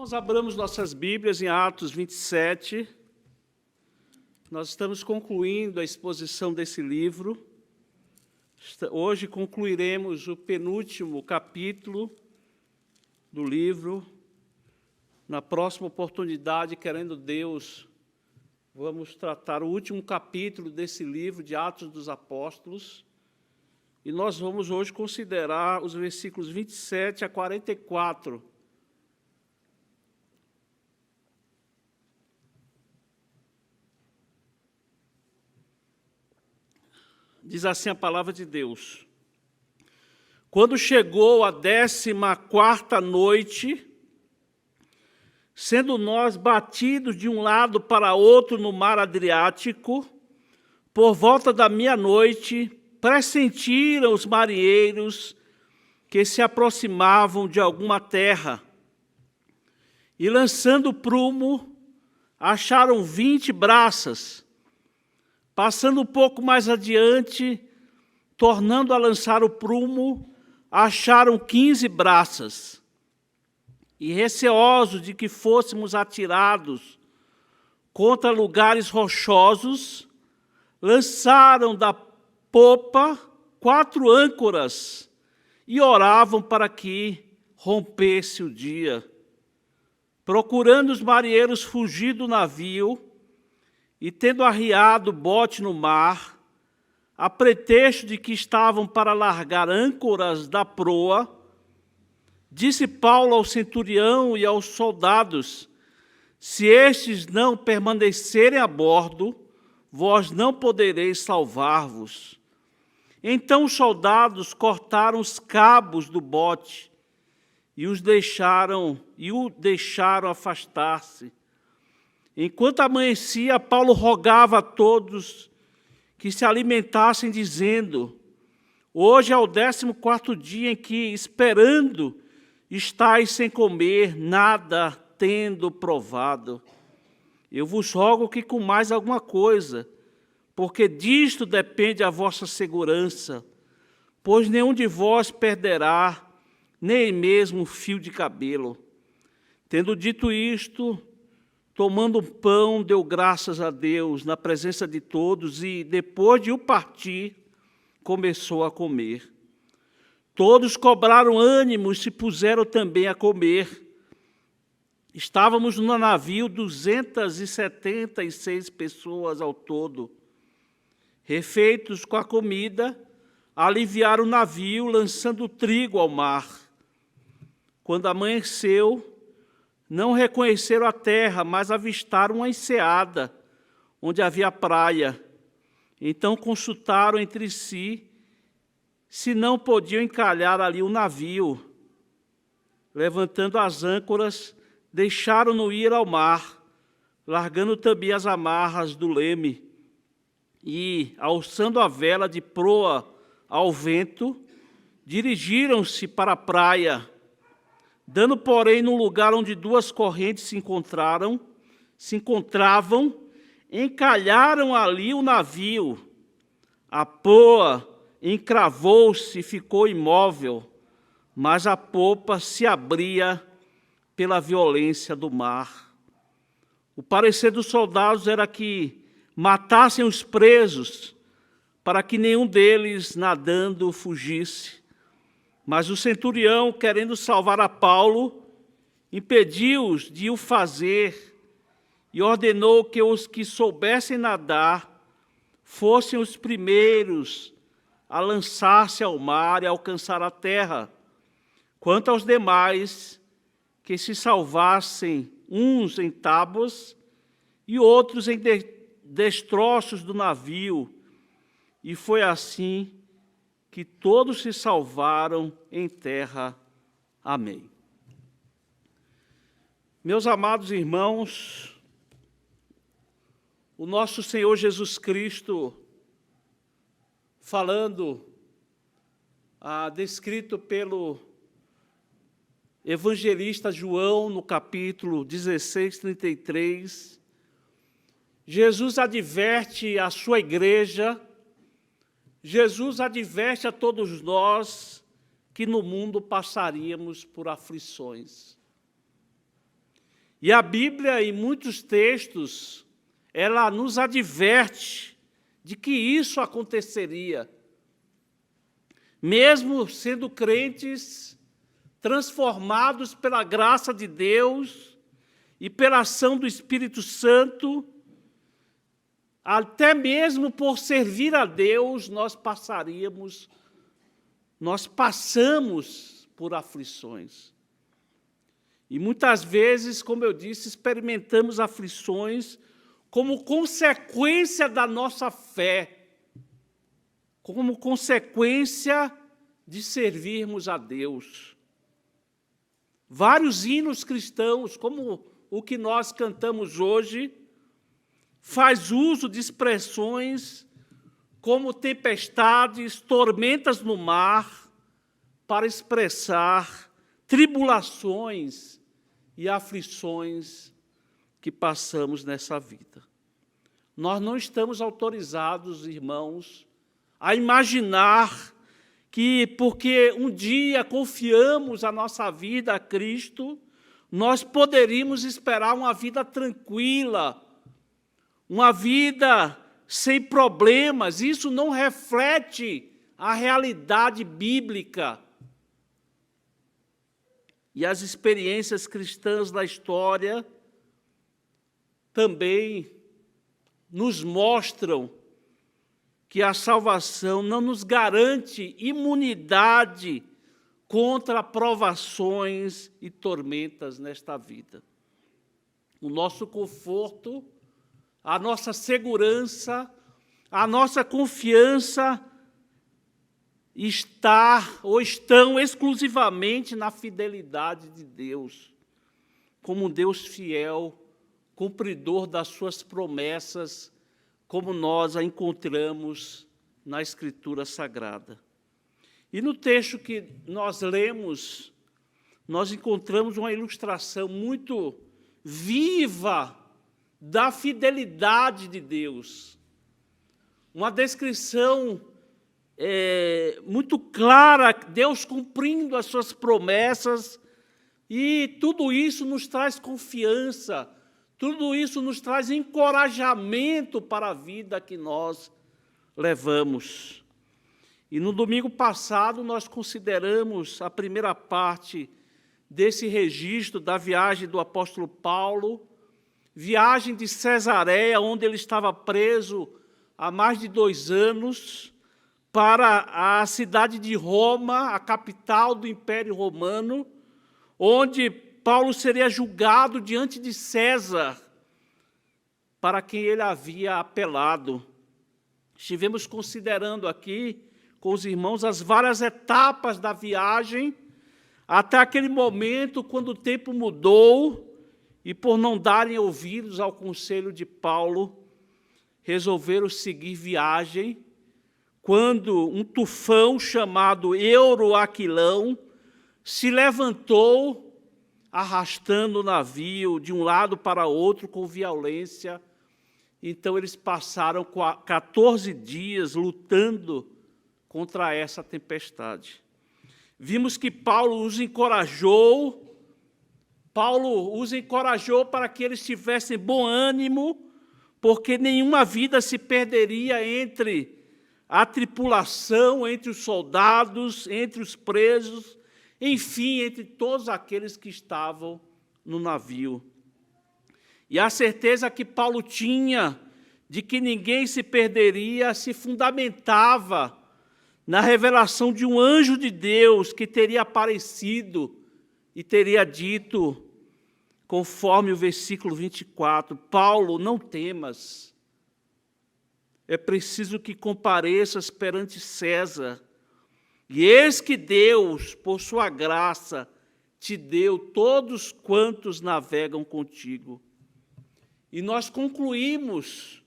Irmãos, abramos nossas Bíblias em Atos 27. Nós estamos concluindo a exposição desse livro. Hoje concluiremos o penúltimo capítulo do livro. Na próxima oportunidade, querendo Deus, vamos tratar o último capítulo desse livro de Atos dos Apóstolos. E nós vamos hoje considerar os versículos 27 a 44. Diz assim a palavra de Deus: Quando chegou a 14ª noite, sendo nós batidos de um lado para outro no mar Adriático, por volta da meia-noite, pressentiram os marinheiros que se aproximavam de alguma terra, e lançando prumo, acharam 20 braças. Passando um pouco mais adiante, tornando a lançar o prumo, acharam 15 braças. E receosos de que fôssemos atirados contra lugares rochosos, lançaram da popa 4 âncoras e oravam para que rompesse o dia. Procurando os marinheiros fugir do navio, e tendo arriado o bote no mar, a pretexto de que estavam para largar âncoras da proa, disse Paulo ao centurião e aos soldados: se estes não permanecerem a bordo, vós não podereis salvar-vos. Então os soldados cortaram os cabos do bote e o deixaram afastar-se. Enquanto amanhecia, Paulo rogava a todos que se alimentassem, dizendo: hoje é o 14º dia em que, esperando, estáis sem comer, nada tendo provado. Eu vos rogo que comais alguma coisa, porque disto depende a vossa segurança, pois nenhum de vós perderá, nem mesmo um fio de cabelo. Tendo dito isto, tomando um pão, deu graças a Deus na presença de todos e, depois de o partir, começou a comer. Todos cobraram ânimo e se puseram também a comer. Estávamos no navio 276 pessoas ao todo. Refeitos com a comida, aliviaram o navio, lançando trigo ao mar. Quando amanheceu, não reconheceram a terra, mas avistaram uma enseada, onde havia praia. Então consultaram entre si se não podiam encalhar ali o navio. Levantando as âncoras, deixaram-no ir ao mar, largando também as amarras do leme. E, alçando a vela de proa ao vento, dirigiram-se para a praia. Dando, porém, no lugar onde 2 correntes se encontravam, encalharam ali o navio. A proa encravou-se e ficou imóvel, mas a popa se abria pela violência do mar. O parecer dos soldados era que matassem os presos, para que nenhum deles, nadando, fugisse. Mas o centurião, querendo salvar a Paulo, impediu-os de o fazer e ordenou que os que soubessem nadar fossem os primeiros a lançar-se ao mar e alcançar a terra. Quanto aos demais, que se salvassem uns em tábuas e outros em destroços do navio. E foi assim que todos se salvaram em terra. Amém. Meus amados irmãos, o nosso Senhor Jesus Cristo, falando, descrito pelo evangelista João, no capítulo 16, 33, Jesus adverte a sua igreja, Jesus adverte a todos nós que no mundo passaríamos por aflições. E a Bíblia, em muitos textos, ela nos adverte de que isso aconteceria. Mesmo sendo crentes, transformados pela graça de Deus e pela ação do Espírito Santo, até mesmo por servir a Deus, nós passamos por aflições. E muitas vezes, como eu disse, experimentamos aflições como consequência da nossa fé, como consequência de servirmos a Deus. Vários hinos cristãos, como o que nós cantamos hoje, faz uso de expressões como tempestades, tormentas no mar, para expressar tribulações e aflições que passamos nessa vida. Nós não estamos autorizados, irmãos, a imaginar que, porque um dia confiamos a nossa vida a Cristo, nós poderíamos esperar uma vida tranquila, uma vida sem problemas. Isso não reflete a realidade bíblica. E as experiências cristãs da história também nos mostram que a salvação não nos garante imunidade contra provações e tormentas nesta vida. O nosso conforto, a nossa segurança, a nossa confiança estão exclusivamente na fidelidade de Deus, como um Deus fiel, cumpridor das suas promessas, como nós a encontramos na Escritura Sagrada. E no texto que nós lemos, nós encontramos uma ilustração muito viva da fidelidade de Deus. Uma descrição muito clara, Deus cumprindo as suas promessas, e tudo isso nos traz confiança, tudo isso nos traz encorajamento para a vida que nós levamos. E no domingo passado nós consideramos a primeira parte desse registro da viagem do apóstolo Paulo, viagem de Cesareia, onde ele estava preso há mais de 2 anos, para a cidade de Roma, a capital do Império Romano, onde Paulo seria julgado diante de César, para quem ele havia apelado. Estivemos considerando aqui com os irmãos as várias etapas da viagem, até aquele momento quando o tempo mudou, e por não darem ouvidos ao conselho de Paulo, resolveram seguir viagem, quando um tufão chamado Euroaquilão se levantou, arrastando o navio de um lado para outro com violência. Então, eles passaram 14 dias lutando contra essa tempestade. Vimos que Paulo os encorajou para que eles tivessem bom ânimo, porque nenhuma vida se perderia entre a tripulação, entre os soldados, entre os presos, enfim, entre todos aqueles que estavam no navio. E a certeza que Paulo tinha de que ninguém se perderia se fundamentava na revelação de um anjo de Deus que teria aparecido e teria dito, conforme o versículo 24, Paulo, não temas, é preciso que compareças perante César, e eis que Deus, por sua graça, te deu todos quantos navegam contigo. E nós concluímos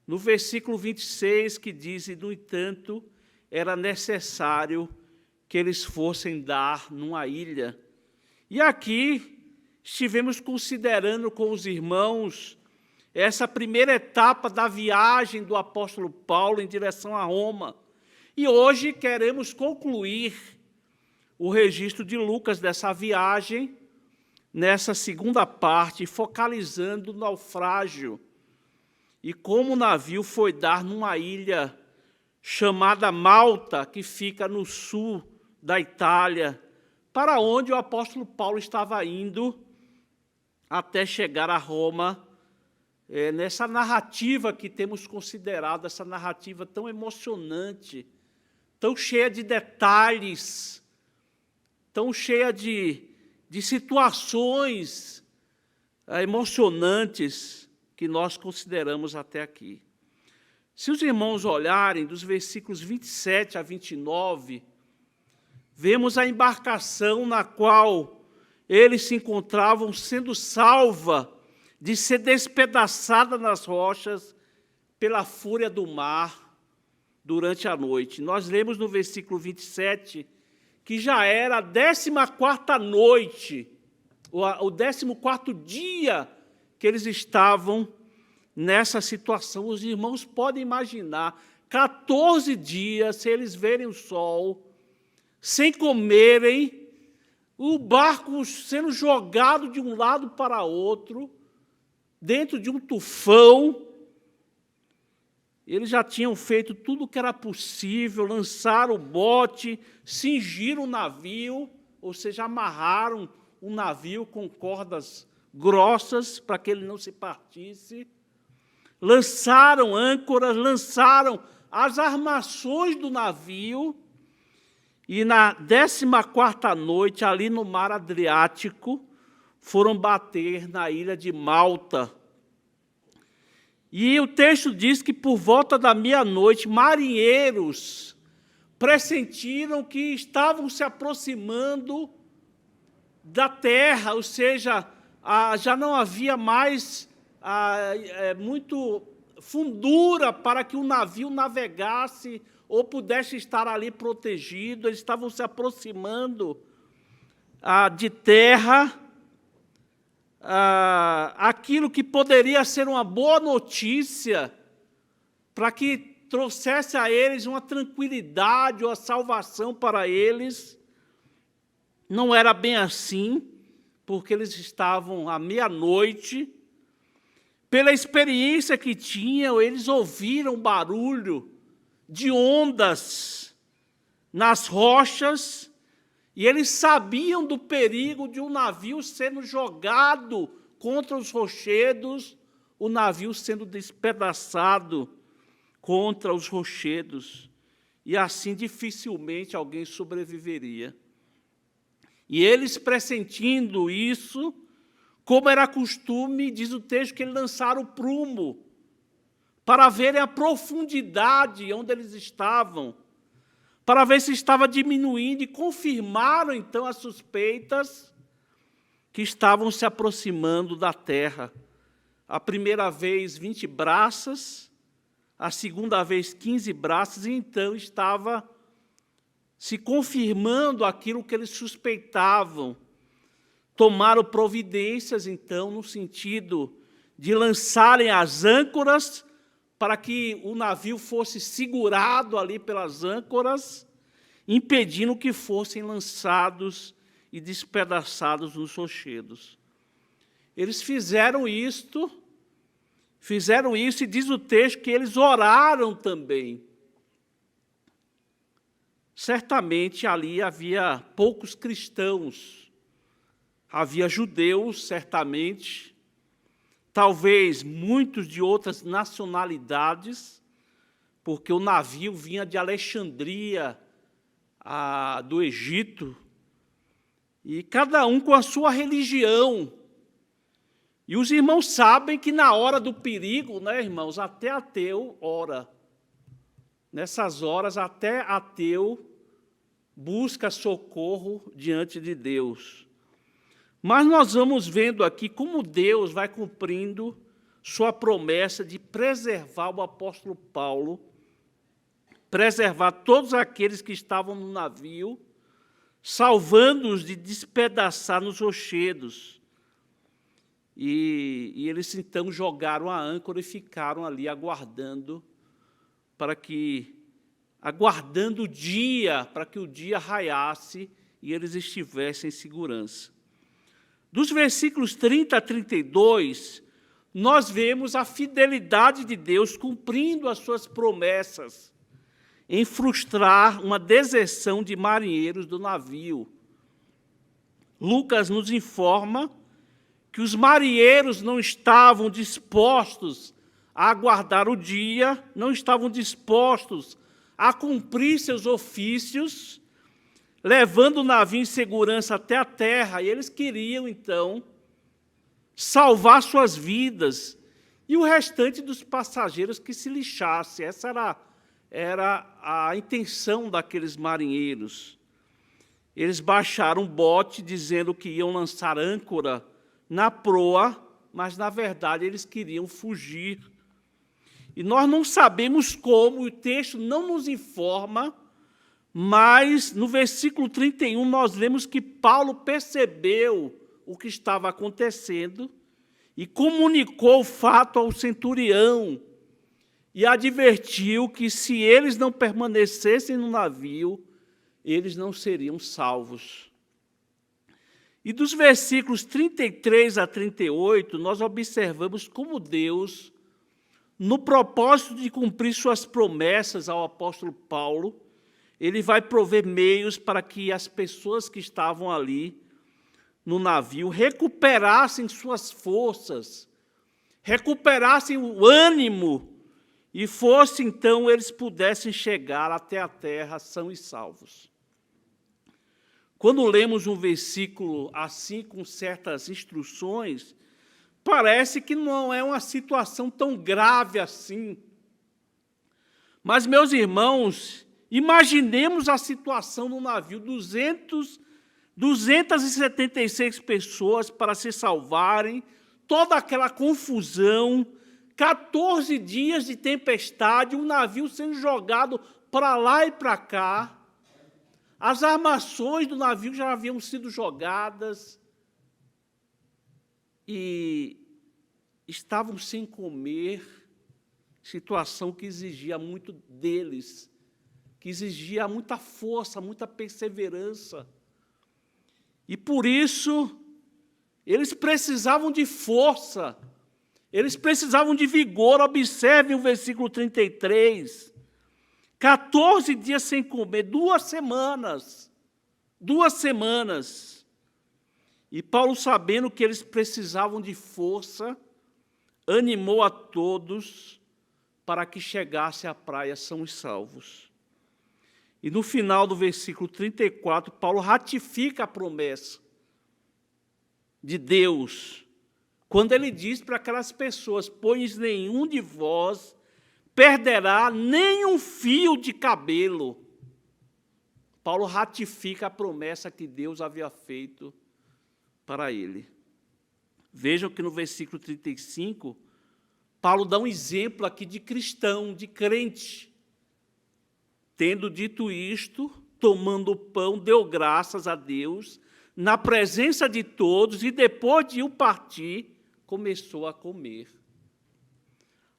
no versículo 26, que diz, e, no entanto, era necessário que eles fossem dar numa ilha. E aqui estivemos considerando com os irmãos essa primeira etapa da viagem do apóstolo Paulo em direção a Roma. E hoje queremos concluir o registro de Lucas dessa viagem, nessa segunda parte, focalizando o naufrágio e como o navio foi dar numa ilha chamada Malta, que fica no sul da Itália, para onde o apóstolo Paulo estava indo até chegar a Roma, nessa narrativa que temos considerado, essa narrativa tão emocionante, tão cheia de detalhes, tão cheia de situações emocionantes que nós consideramos até aqui. Se os irmãos olharem dos versículos 27 a 29, vemos a embarcação na qual eles se encontravam sendo salva de ser despedaçada nas rochas pela fúria do mar durante a noite. Nós lemos no versículo 27 que já era a 14ª noite, o 14º dia que eles estavam nessa situação. Os irmãos podem imaginar 14 dias sem eles verem o sol, sem comerem, o barco sendo jogado de um lado para outro, dentro de um tufão. Eles já tinham feito tudo o que era possível, lançaram o bote, cingiram o navio, ou seja, amarraram o navio com cordas grossas para que ele não se partisse. Lançaram âncoras, lançaram as armações do navio, e na 14ª noite, ali no mar Adriático, foram bater na ilha de Malta. E o texto diz que, por volta da meia-noite, marinheiros pressentiram que estavam se aproximando da terra, ou seja, já não havia mais muito fundura para que o navio navegasse ou pudesse estar ali protegido. Eles estavam se aproximando de terra, aquilo que poderia ser uma boa notícia para que trouxesse a eles uma tranquilidade ou a salvação para eles. Não era bem assim, porque eles estavam à meia-noite. Pela experiência que tinham, eles ouviram barulho de ondas nas rochas, e eles sabiam do perigo de um navio sendo jogado contra os rochedos, o navio sendo despedaçado contra os rochedos, e assim dificilmente alguém sobreviveria. E eles, pressentindo isso, como era costume, diz o texto que eles lançaram o prumo para verem a profundidade onde eles estavam, para ver se estava diminuindo, e confirmaram, então, as suspeitas que estavam se aproximando da terra. A primeira vez, 20 braças, a segunda vez, 15 braças, e então estava se confirmando aquilo que eles suspeitavam. Tomaram providências, então, no sentido de lançarem as âncoras para que o navio fosse segurado ali pelas âncoras, impedindo que fossem lançados e despedaçados nos rochedos. Eles fizeram isto, e diz o texto que eles oraram também. Certamente ali havia poucos cristãos, havia judeus, certamente, talvez muitos de outras nacionalidades, porque o navio vinha de Alexandria, do Egito, e cada um com a sua religião. E os irmãos sabem que na hora do perigo, né, irmãos, até ateu ora. Nessas horas, até ateu busca socorro diante de Deus. Mas nós vamos vendo aqui como Deus vai cumprindo sua promessa de preservar o apóstolo Paulo, preservar todos aqueles que estavam no navio, salvando-os de despedaçar nos rochedos. E eles, então, jogaram a âncora e ficaram ali aguardando o dia, para que o dia raiasse e eles estivessem em segurança. Dos versículos 30 a 32, nós vemos a fidelidade de Deus cumprindo as suas promessas em frustrar uma deserção de marinheiros do navio. Lucas nos informa que os marinheiros não estavam dispostos a aguardar o dia, não estavam dispostos a cumprir seus ofícios, levando o navio em segurança até a terra, e eles queriam, então, salvar suas vidas, e o restante dos passageiros que se lixasse. Essa era a intenção daqueles marinheiros. Eles baixaram um bote, dizendo que iam lançar âncora na proa, mas, na verdade, eles queriam fugir. E nós não sabemos como, o texto não nos informa, mas, no versículo 31, nós vemos que Paulo percebeu o que estava acontecendo e comunicou o fato ao centurião e advertiu que, se eles não permanecessem no navio, eles não seriam salvos. E dos versículos 33 a 38, nós observamos como Deus, no propósito de cumprir suas promessas ao apóstolo Paulo, ele vai prover meios para que as pessoas que estavam ali no navio recuperassem suas forças, recuperassem o ânimo e fosse, então, eles pudessem chegar até a terra são e salvos. Quando lemos um versículo assim, com certas instruções, parece que não é uma situação tão grave assim. Mas, meus irmãos, imaginemos a situação no navio, 276 pessoas para se salvarem, toda aquela confusão, 14 dias de tempestade, um navio sendo jogado para lá e para cá, as armações do navio já haviam sido jogadas e estavam sem comer, situação que exigia muito deles, que exigia muita força, muita perseverança. E, por isso, eles precisavam de força, eles precisavam de vigor. Observem o versículo 33. 14 dias sem comer, 2 semanas. 2 semanas. E Paulo, sabendo que eles precisavam de força, animou a todos para que chegasse à praia são e salvos. E no final do versículo 34, Paulo ratifica a promessa de Deus, quando ele diz para aquelas pessoas: pois nenhum de vós perderá nem um fio de cabelo. Paulo ratifica a promessa que Deus havia feito para ele. Vejam que no versículo 35, Paulo dá um exemplo aqui de cristão, de crente. Tendo dito isto, tomando o pão, deu graças a Deus, na presença de todos, e depois de o partir, começou a comer.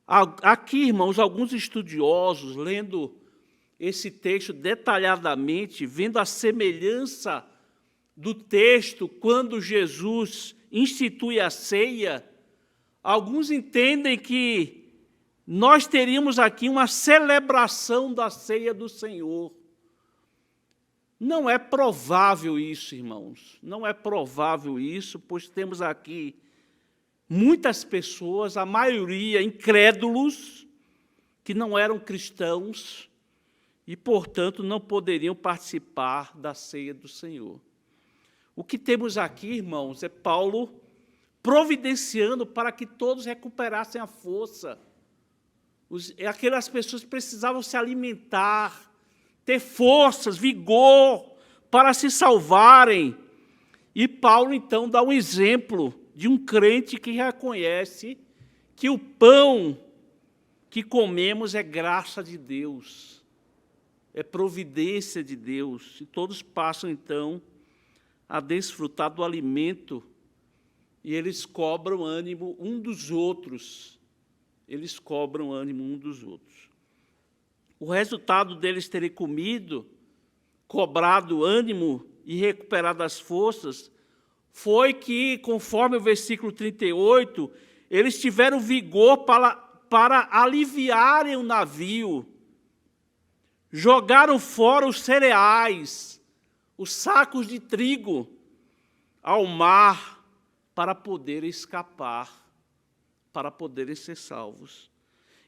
Aqui, irmãos, alguns estudiosos, lendo esse texto detalhadamente, vendo a semelhança do texto quando Jesus institui a ceia, alguns entendem que nós teríamos aqui uma celebração da ceia do Senhor. Não é provável isso, irmãos. Não é provável isso, pois temos aqui muitas pessoas, a maioria incrédulos, que não eram cristãos e, portanto, não poderiam participar da ceia do Senhor. O que temos aqui, irmãos, é Paulo providenciando para que todos recuperassem a força. Aquelas pessoas precisavam se alimentar, ter forças, vigor, para se salvarem. E Paulo, então, dá um exemplo de um crente que reconhece que o pão que comemos é graça de Deus, é providência de Deus. E todos passam, então, a desfrutar do alimento e eles cobram ânimo um dos outros. Eles cobram ânimo um dos outros. O resultado deles terem comido, cobrado ânimo e recuperado as forças, foi que, conforme o versículo 38, eles tiveram vigor para aliviarem o navio. Jogaram fora os cereais, os sacos de trigo, ao mar, para poderem escapar, para poderem ser salvos.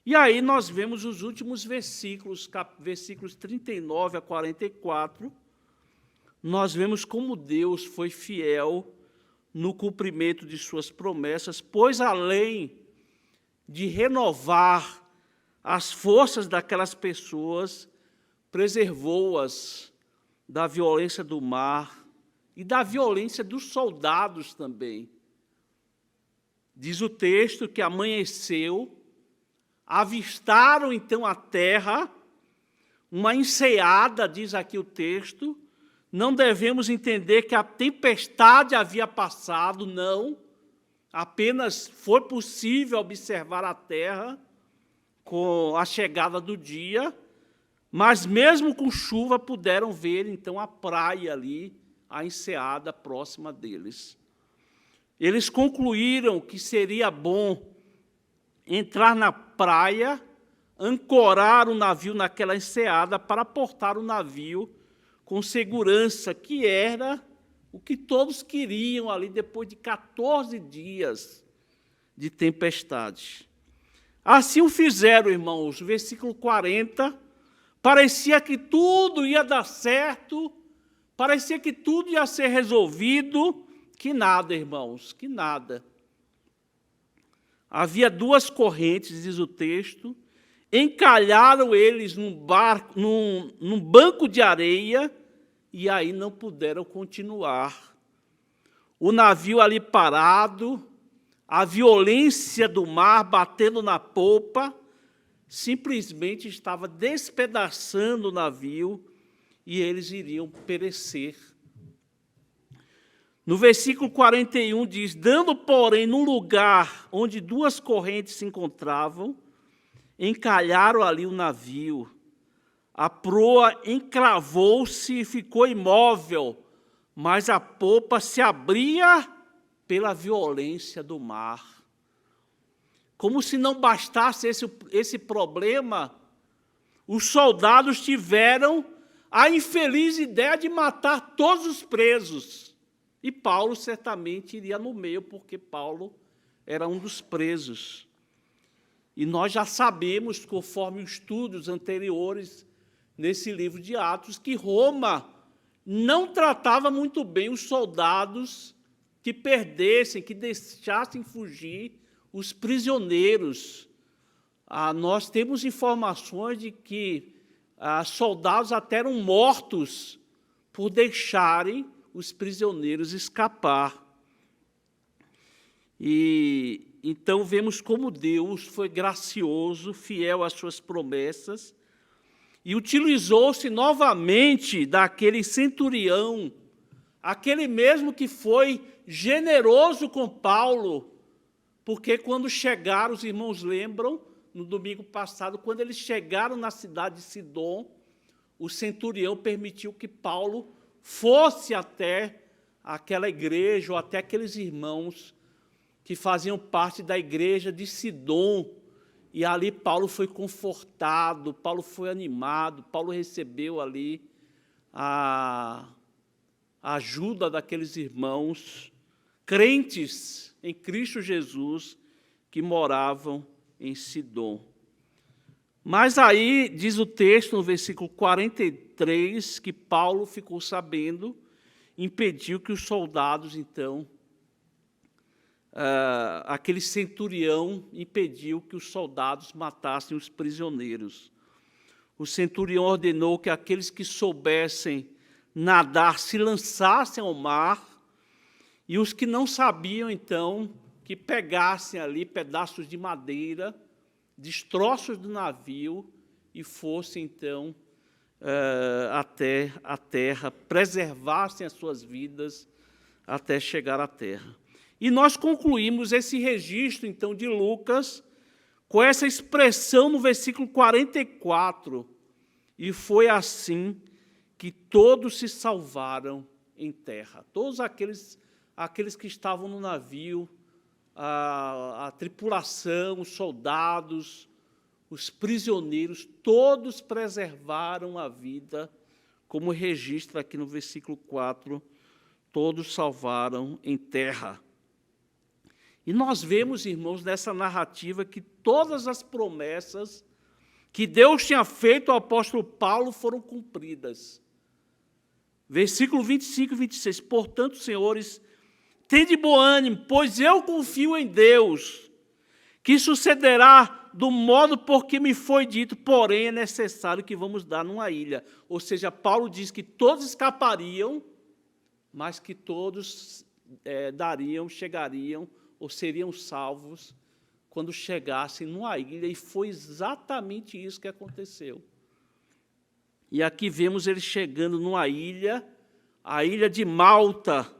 E aí nós vemos os últimos versículos, versículos 39 a 44, nós vemos como Deus foi fiel no cumprimento de suas promessas, pois além de renovar as forças daquelas pessoas, preservou-as da violência do mar e da violência dos soldados também. Diz o texto que amanheceu, avistaram então a terra, uma enseada, diz aqui o texto. Não devemos entender que a tempestade havia passado, não. Apenas foi possível observar a terra com a chegada do dia, mas mesmo com chuva puderam ver então a praia ali, a enseada próxima deles. Eles concluíram que seria bom entrar na praia, ancorar o navio naquela enseada para portar o navio com segurança, que era o que todos queriam ali depois de 14 dias de tempestade. Assim o fizeram, irmãos. O versículo 40, parecia que tudo ia dar certo, parecia que tudo ia ser resolvido, que nada, irmãos, que nada. Havia duas correntes, diz o texto, encalharam eles num banco de areia e aí não puderam continuar. O navio ali parado, a violência do mar batendo na polpa, simplesmente estava despedaçando o navio e eles iriam perecer. No versículo 41 diz, dando, porém, num lugar onde duas correntes se encontravam, encalharam ali o navio. A proa encravou-se e ficou imóvel, mas a polpa se abria pela violência do mar. Como se não bastasse esse problema, os soldados tiveram a infeliz ideia de matar todos os presos. E Paulo certamente iria no meio, porque Paulo era um dos presos. E nós já sabemos, conforme os estudos anteriores nesse livro de Atos, que Roma não tratava muito bem os soldados que perdessem, que deixassem fugir os prisioneiros. Nós temos informações de que soldados até eram mortos por deixarem os prisioneiros escapar. E então vemos como Deus foi gracioso, fiel às suas promessas, e utilizou-se novamente daquele centurião, aquele mesmo que foi generoso com Paulo, porque quando chegaram, os irmãos lembram, no domingo passado, quando eles chegaram na cidade de Sidom, o centurião permitiu que Paulo fosse até aquela igreja, ou até aqueles irmãos que faziam parte da igreja de Sidom, e ali Paulo foi confortado, Paulo foi animado, Paulo recebeu ali a ajuda daqueles irmãos crentes em Cristo Jesus que moravam em Sidom. Mas aí, diz o texto, no versículo 43, que Paulo ficou sabendo, impediu que os soldados, então, aquele centurião impediu que os soldados matassem os prisioneiros. O centurião ordenou que aqueles que soubessem nadar se lançassem ao mar, e os que não sabiam, então, que pegassem ali pedaços de madeira, destroços do navio, e fossem, então, até a terra, preservassem as suas vidas até chegar à terra. E nós concluímos esse registro, então, de Lucas, com essa expressão no versículo 44, e foi assim que todos se salvaram em terra. Todos aqueles aqueles que estavam no navio, a tripulação, os soldados, os prisioneiros, todos preservaram a vida, como registra aqui no versículo 4, todos salvaram em terra. E nós vemos, irmãos, nessa narrativa que todas as promessas que Deus tinha feito ao apóstolo Paulo foram cumpridas. Versículo 25 e 26. Portanto, senhores, tende bom ânimo, pois eu confio em Deus, que sucederá do modo por que me foi dito, porém é necessário que vamos dar numa ilha. Ou seja, Paulo diz que todos escapariam, mas que todos chegariam, ou seriam salvos, quando chegassem numa ilha, e foi exatamente isso que aconteceu. E aqui vemos ele chegando numa ilha, a ilha de Malta.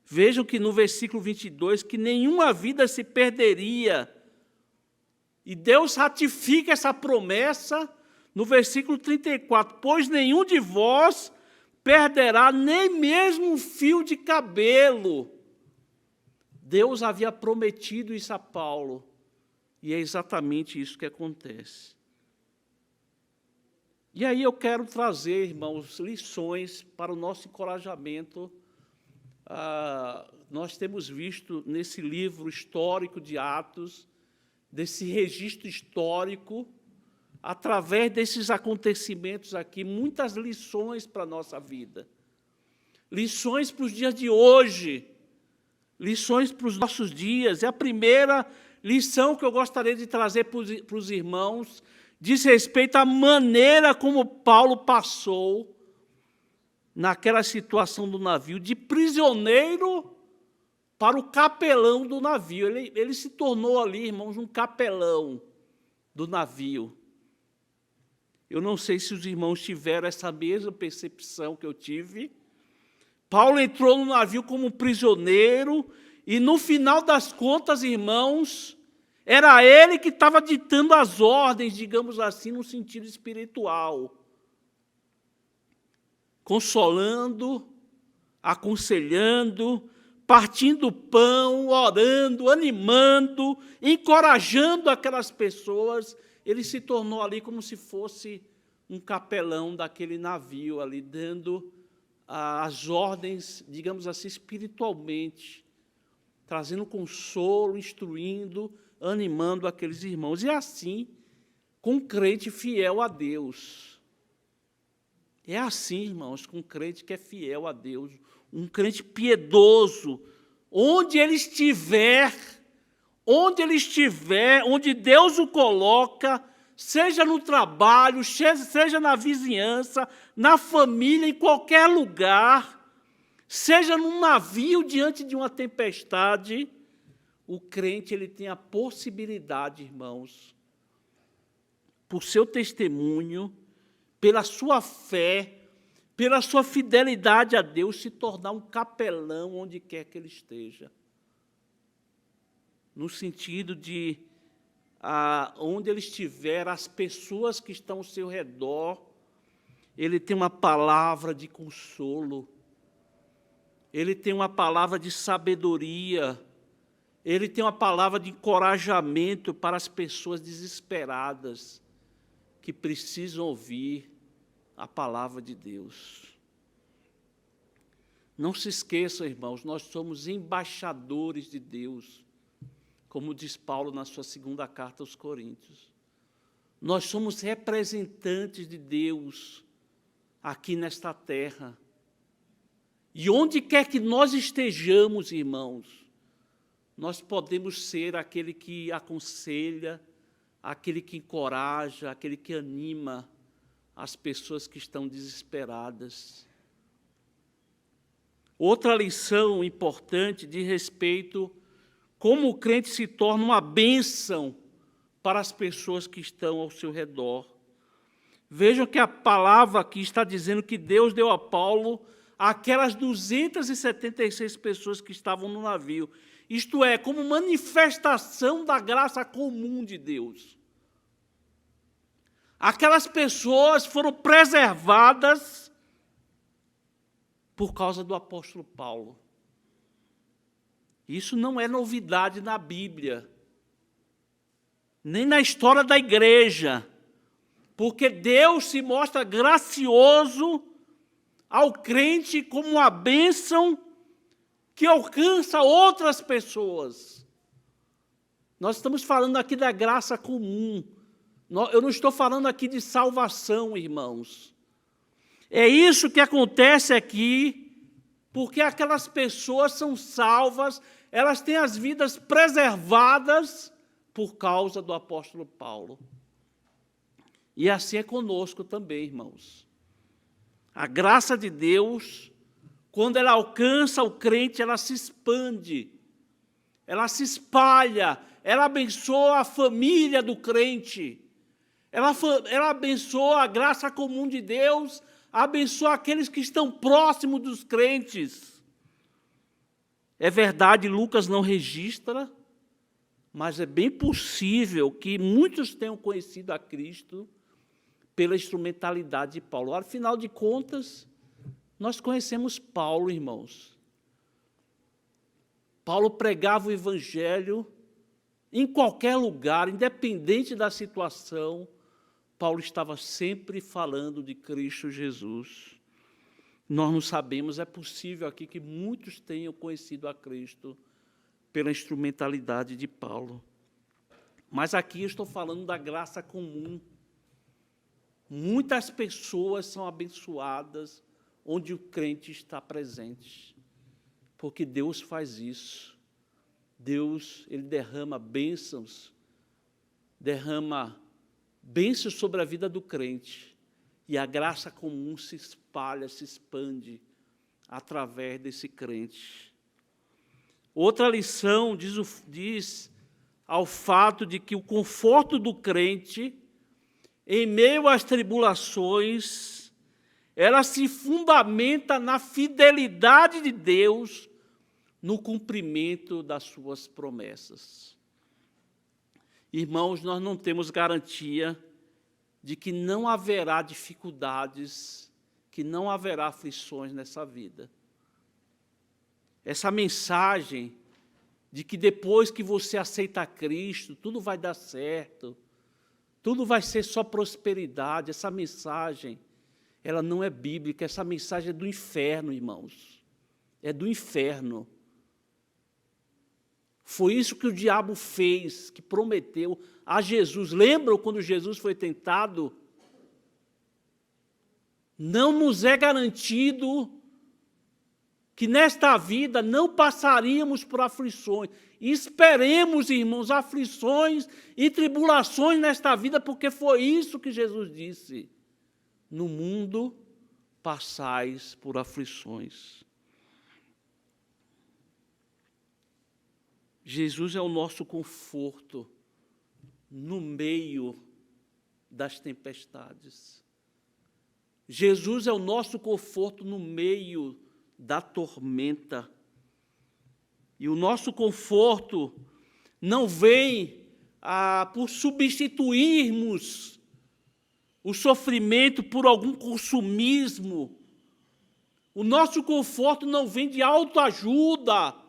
Vejam que no versículo 22, que nenhuma vida se perderia. E Deus ratifica essa promessa no versículo 34, pois nenhum de vós perderá nem mesmo um fio de cabelo. Deus havia prometido isso a Paulo, e é exatamente isso que acontece. E aí eu quero trazer, irmãos, lições para o nosso encorajamento. Nós temos visto nesse livro histórico de Atos, desse registro histórico, através desses acontecimentos aqui, muitas lições para a nossa vida. Lições para os dias de hoje, lições para os nossos dias. E a primeira lição que eu gostaria de trazer para os irmãos diz respeito à maneira como Paulo passou naquela situação do navio, de prisioneiro para o capelão do navio. Ele se tornou ali, irmãos, um capelão do navio. Eu não sei se os irmãos tiveram essa mesma percepção que eu tive. Paulo entrou no navio como prisioneiro e, no final das contas, irmãos, era ele que estava ditando as ordens, digamos assim, no sentido espiritual. Consolando, aconselhando, partindo o pão, orando, animando, encorajando aquelas pessoas. Ele se tornou ali como se fosse um capelão daquele navio, ali dando as ordens, digamos assim, espiritualmente, trazendo consolo, instruindo, animando aqueles irmãos. E assim, com um crente fiel a Deus. É assim, irmãos, com um crente que é fiel a Deus, um crente piedoso, onde ele estiver, onde Deus o coloca, seja no trabalho, seja na vizinhança, na família, em qualquer lugar, seja num navio diante de uma tempestade, o crente ele tem a possibilidade, irmãos, por seu testemunho, pela sua fé, pela sua fidelidade a Deus, se tornar um capelão onde quer que ele esteja. No sentido de, onde ele estiver, as pessoas que estão ao seu redor, ele tem uma palavra de consolo, ele tem uma palavra de sabedoria, ele tem uma palavra de encorajamento para as pessoas desesperadas, que precisam ouvir a palavra de Deus. Não se esqueçam, irmãos, nós somos embaixadores de Deus, como diz Paulo na sua segunda carta aos Coríntios. Nós somos representantes de Deus aqui nesta terra. E onde quer que nós estejamos, irmãos, nós podemos ser aquele que aconselha, aquele que encoraja, aquele que anima as pessoas que estão desesperadas. Outra lição importante diz respeito como o crente se torna uma bênção para as pessoas que estão ao seu redor. Vejam que a palavra aqui está dizendo que Deus deu a Paulo aquelas 276 pessoas que estavam no navio. Isto é, como manifestação da graça comum de Deus. Aquelas pessoas foram preservadas por causa do apóstolo Paulo. Isso não é novidade na Bíblia, nem na história da igreja, porque Deus se mostra gracioso ao crente como uma bênção que alcança outras pessoas. Nós estamos falando aqui da graça comum. Eu não estou falando aqui de salvação, irmãos. É isso que acontece aqui, porque aquelas pessoas são salvas, elas têm as vidas preservadas por causa do apóstolo Paulo. E assim é conosco também, irmãos. A graça de Deus, quando ela alcança o crente, ela se expande, ela se espalha, ela abençoa a família do crente, ela abençoa a graça comum de Deus, abençoa aqueles que estão próximos dos crentes. É verdade, Lucas não registra, mas é bem possível que muitos tenham conhecido a Cristo pela instrumentalidade de Paulo. Afinal de contas, nós conhecemos Paulo, irmãos. Paulo pregava o Evangelho em qualquer lugar, independente da situação. Paulo estava sempre falando de Cristo Jesus. Nós não sabemos, é possível aqui que muitos tenham conhecido a Cristo pela instrumentalidade de Paulo. Mas aqui eu estou falando da graça comum. Muitas pessoas são abençoadas onde o crente está presente, porque Deus faz isso. Deus, Ele derrama bênçãos sobre a vida do crente, e a graça comum se espalha, se expande através desse crente. Outra lição diz ao fato de que o conforto do crente, em meio às tribulações, ela se fundamenta na fidelidade de Deus no cumprimento das suas promessas. Irmãos, nós não temos garantia de que não haverá dificuldades, que não haverá aflições nessa vida. Essa mensagem de que depois que você aceita Cristo, tudo vai dar certo, tudo vai ser só prosperidade, essa mensagem, ela não é bíblica, essa mensagem é do inferno, irmãos. É do inferno. Foi isso que o diabo fez, que prometeu a Jesus. Lembram quando Jesus foi tentado? Não nos é garantido que nesta vida não passaríamos por aflições. Esperemos, irmãos, aflições e tribulações nesta vida, porque foi isso que Jesus disse. No mundo passais por aflições. Jesus é o nosso conforto no meio das tempestades. Jesus é o nosso conforto no meio da tormenta. E o nosso conforto não vem por substituirmos o sofrimento por algum consumismo. O nosso conforto não vem de autoajuda.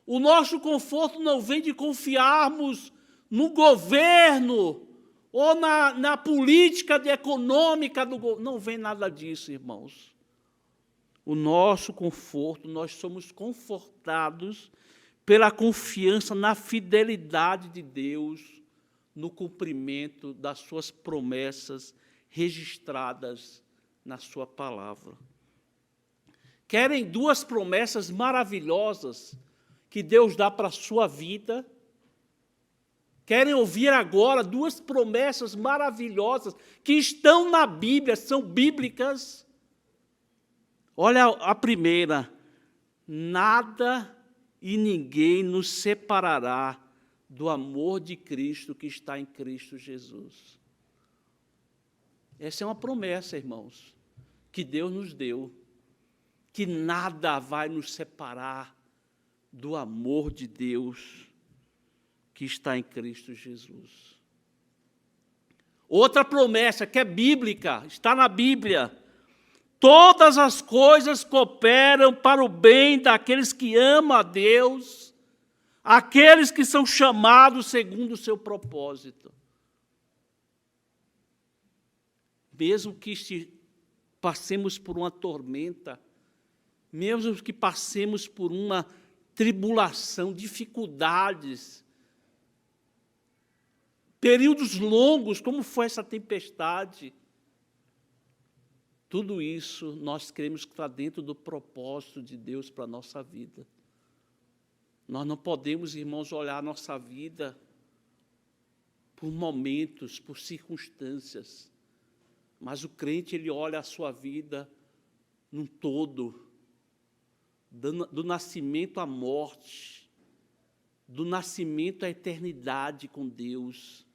O nosso conforto não vem de confiarmos no governo ou na política econômica do governo. Não vem nada disso, irmãos. O nosso conforto, nós somos confortados pela confiança na fidelidade de Deus, no cumprimento das suas promessas registradas na sua palavra. Querem duas promessas maravilhosas que Deus dá para a sua vida? Querem ouvir agora duas promessas maravilhosas que estão na Bíblia, são bíblicas? Olha a primeira: nada e ninguém nos separará do amor de Cristo que está em Cristo Jesus. Essa é uma promessa, irmãos, que Deus nos deu, que nada vai nos separar do amor de Deus que está em Cristo Jesus. Outra promessa que é bíblica, está na Bíblia: todas as coisas cooperam para o bem daqueles que amam a Deus aqueles que são chamados segundo o seu propósito. Mesmo que passemos por uma tormenta, mesmo que passemos por uma tribulação, dificuldades, períodos longos, como foi essa tempestade, tudo isso nós cremos que está dentro do propósito de Deus para a nossa vida. Nós não podemos, irmãos, olhar a nossa vida por momentos, por circunstâncias, mas o crente, ele olha a sua vida num todo, do nascimento à morte, do nascimento à eternidade com Deus.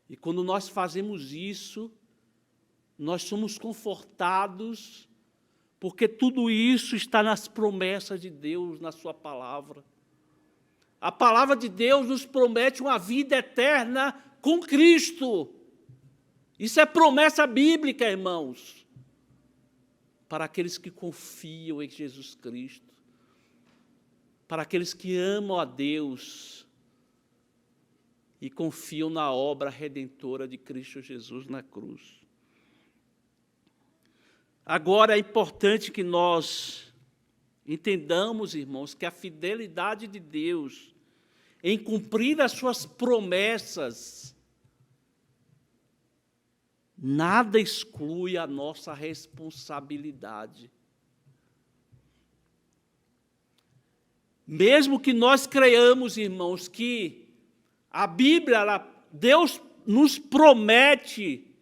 E quando nós fazemos isso, nós somos confortados, porque tudo isso está nas promessas de Deus, na sua palavra. A palavra de Deus nos promete uma vida eterna com Cristo. Isso é promessa bíblica, irmãos, para aqueles que confiam em Jesus Cristo, para aqueles que amam a Deus e confiam na obra redentora de Cristo Jesus na cruz. Agora é importante que nós entendamos, irmãos, que a fidelidade de Deus em cumprir as suas promessas nada exclui a nossa responsabilidade. Mesmo que nós creiamos, irmãos, que a Bíblia, Deus nos promete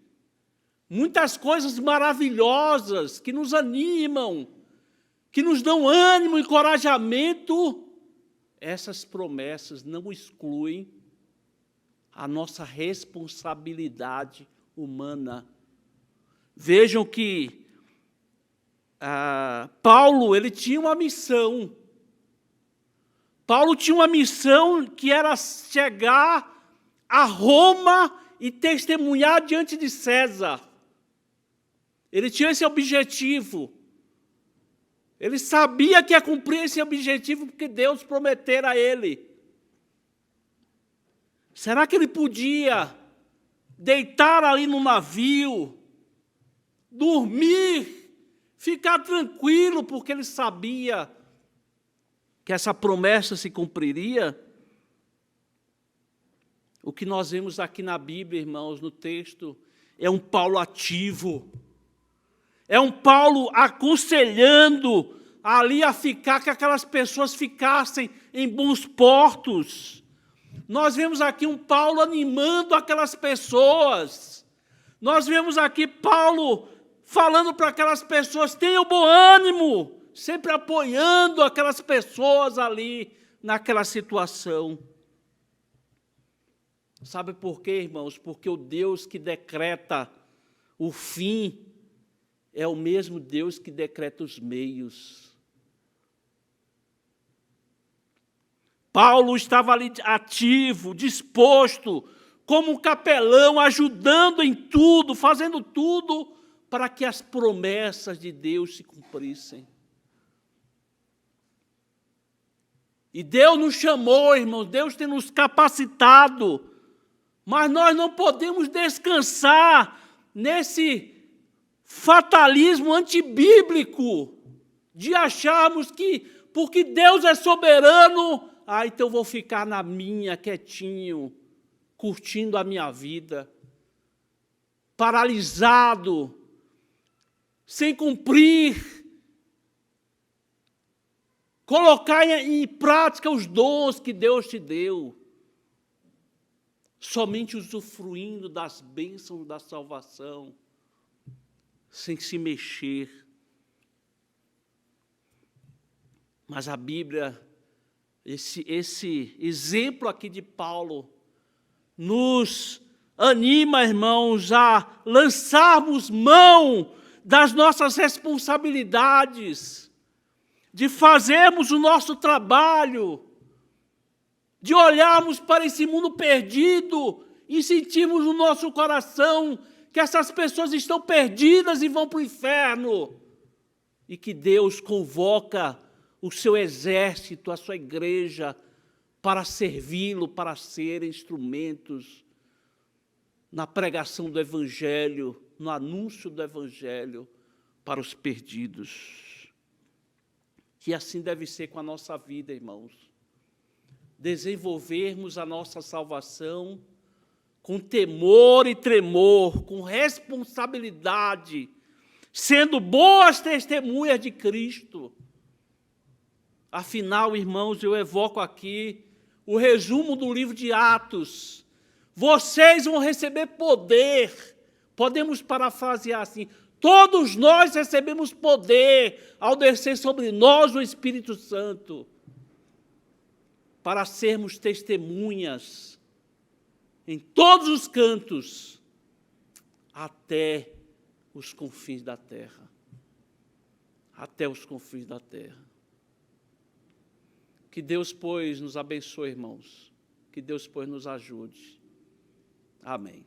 muitas coisas maravilhosas que nos animam, que nos dão ânimo e encorajamento, essas promessas não excluem a nossa responsabilidade humana. Vejam que Paulo, ele tinha uma missão. Paulo tinha uma missão que era chegar a Roma e testemunhar diante de César. Ele tinha esse objetivo. Ele sabia que ia cumprir esse objetivo porque Deus prometera a ele. Será que ele podia deitar ali no navio, dormir, ficar tranquilo, porque ele sabia que essa promessa se cumpriria? O que nós vemos aqui na Bíblia, irmãos, no texto, é um Paulo ativo. É um Paulo aconselhando ali a ficar, que aquelas pessoas ficassem em bons portos. Nós vemos aqui um Paulo animando aquelas pessoas. Nós vemos aqui Paulo falando para aquelas pessoas, tenham bom ânimo, sempre apoiando aquelas pessoas ali naquela situação. Sabe por quê, irmãos? Porque o Deus que decreta o fim é o mesmo Deus que decreta os meios. Paulo estava ali ativo, disposto, como um capelão, ajudando em tudo, fazendo tudo para que as promessas de Deus se cumprissem. E Deus nos chamou, irmãos, Deus tem nos capacitado, mas nós não podemos descansar nesse fatalismo antibíblico de acharmos que, porque Deus é soberano, então eu vou ficar na minha, quietinho, curtindo a minha vida, paralisado, sem cumprir, colocar em prática os dons que Deus te deu, somente usufruindo das bênçãos da salvação, sem se mexer. Mas a Bíblia, esse exemplo aqui de Paulo, nos anima, irmãos, a lançarmos mão das nossas responsabilidades, de fazermos o nosso trabalho, de olharmos para esse mundo perdido e sentirmos no nosso coração que essas pessoas estão perdidas e vão para o inferno, e que Deus convoca o seu exército, a sua igreja, para servi-lo, para ser instrumentos na pregação do Evangelho, no anúncio do Evangelho para os perdidos. Que assim deve ser com a nossa vida, irmãos. Desenvolvermos a nossa salvação com temor e tremor, com responsabilidade, sendo boas testemunhas de Cristo. Afinal, irmãos, eu evoco aqui o resumo do livro de Atos. Vocês vão receber poder. Podemos parafrasear assim: todos nós recebemos poder ao descer sobre nós o Espírito Santo, para sermos testemunhas em todos os cantos, até os confins da terra. Até os confins da terra. Que Deus, pois, nos abençoe, irmãos. Que Deus, pois, nos ajude. Amém.